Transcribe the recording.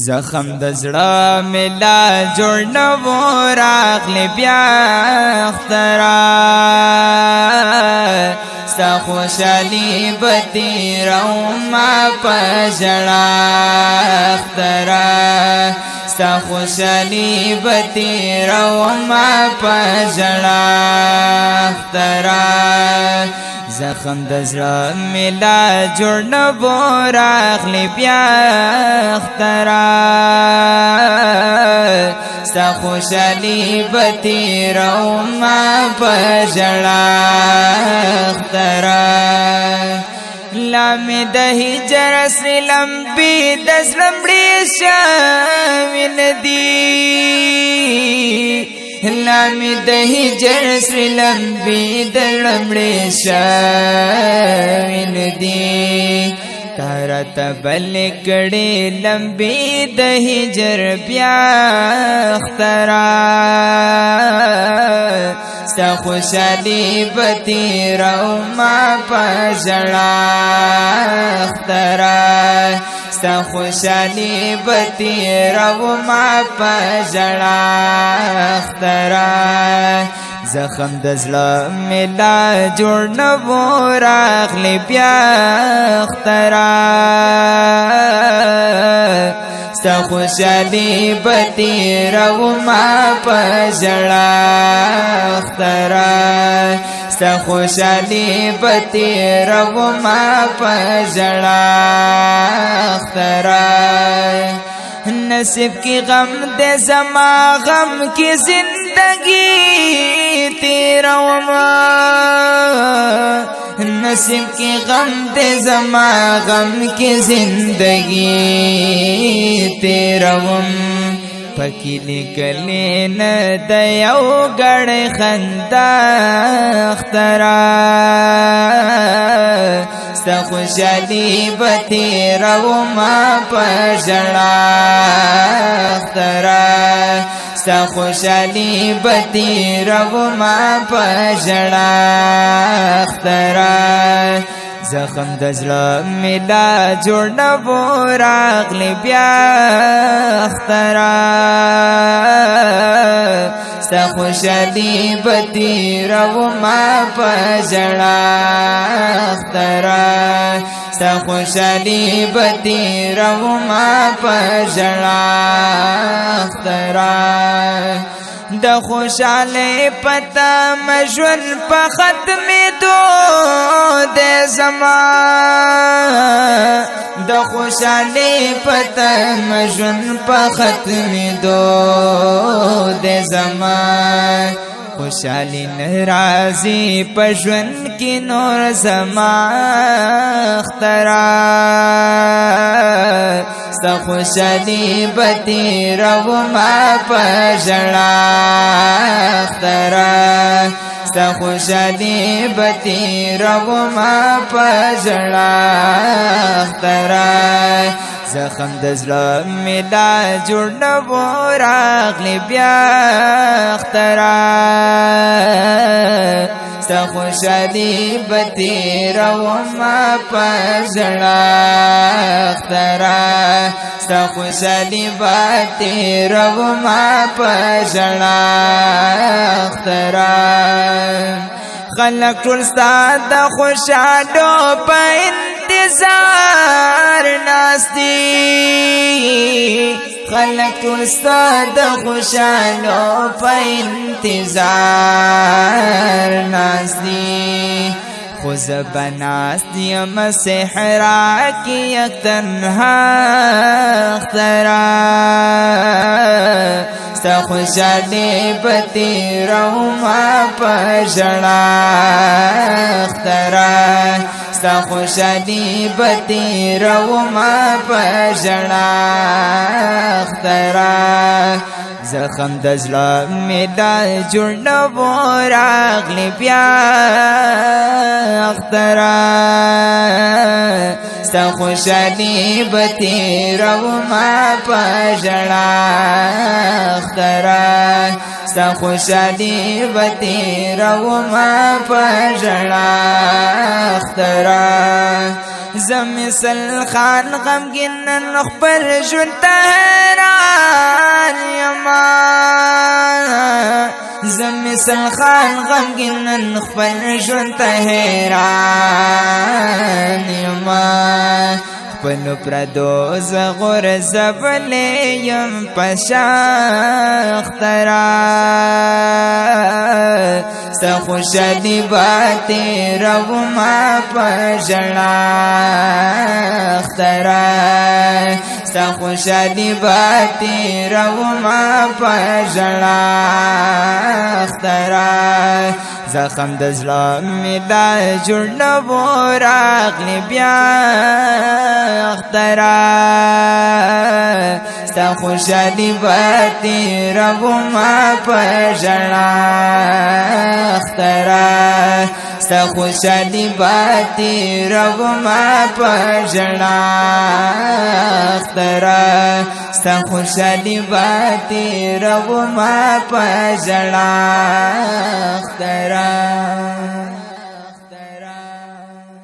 زخم د زړه ملا جوړ نو راغلی بیا اخترا ستا خوشحالي به تېرومه په ژړا اخترا ستا خوشحالي به تېرومه په ژړا اخترا زخم د زړه ملا جوړ نو راغلی بیا اخترا ستا خوشحالي به تېرومه په ژړا اخترا لا مې د هجر سرې لمبې د زړه مړې شوې نه دي لا مې د هجر سرې لمبې د زړه مړې شوې نه دي تا راته بلې کړې لمبې د هجر بیا اخترا ستا خوشحالي به تېرومه په ژړا اخترا ستا خوشحالي به تېرومه په ژړا اخترا زخم د زړه ملا جوړ نو راغلی بیا اخترا ستا خوشحالي به تېرومه په ژړا اخترا ستا خوشحالي به تېرومه په ژړا اخترا نصیب کی غم دے زما غم کی زندگی تیروما نصیب کی غم دے زما غم کی زندگی تیروم پکی لکلی نه د یو ګړ خندا اخترا ستا خوشحالي به تېرومه په ژړا اخترا ستا خوشحالي به تېرومه په ژړا اخترا زخم د زړه ملا جوړ نو راغلی بیا اخترا ستا خوشحالي به تېرومه په ژړا اخترا ستا خوشحالي به تېرومه په ژړا اخترا د خوشحالۍ پته مژوند په ختمېدو دی زما د خوشحالۍ پته مژوند په ختمېدو دی زما خوشحالي نه راځي په ژوند کې نور زما اخترا ستا خوشحالي به تېرومه په ژړا اخترا ستا خوشحالي به تېرومه په ژړا اخترا زخم د زړه ملا جوړ نو راغلی بیا اخترا ستا خوشحالي به تېرومه په ژړا اخترا ستا خوشحالي به تېرومه په ژړا اخترا خلق ټول ستا د خوشحالو په انتظار ناست دي خلق ټول ستا د خوشحالو په انتظار ناست دي خو زه به ناست یم صحرا کې یک تنها اخترا ستا خوشحالي به تېرومه په ژړا اخترا ستا خوشحالي به تېرومه په ژړا اخترا زخم د زړه ملا جوړ نو راغلی بیا اخترا ستا خوشحالي به تېرومه په ژړا اخترا ستا خوشحالي به تېرومه په ژړا اخترا زمثل خان غمگین خپل ژوند ته حیران یما زمثل خان غمگین خپل ژوند ته حیران یما خپل پردو زغور زبلیم پشاخترا ستا خوشحالی باتی رو ما پژړا اخترا ستا خوشحالی باتی رو ما پژړا اخترا زخم د زړه مې دا جوړ نه و راغلی بیا اخترا ستا خوشحالی باتی رو ما پژړا اخترا ستا خوشحالی باتی رو ما پژړا اخترا ستا خوشحالی باتی رو ما پژړا اخترا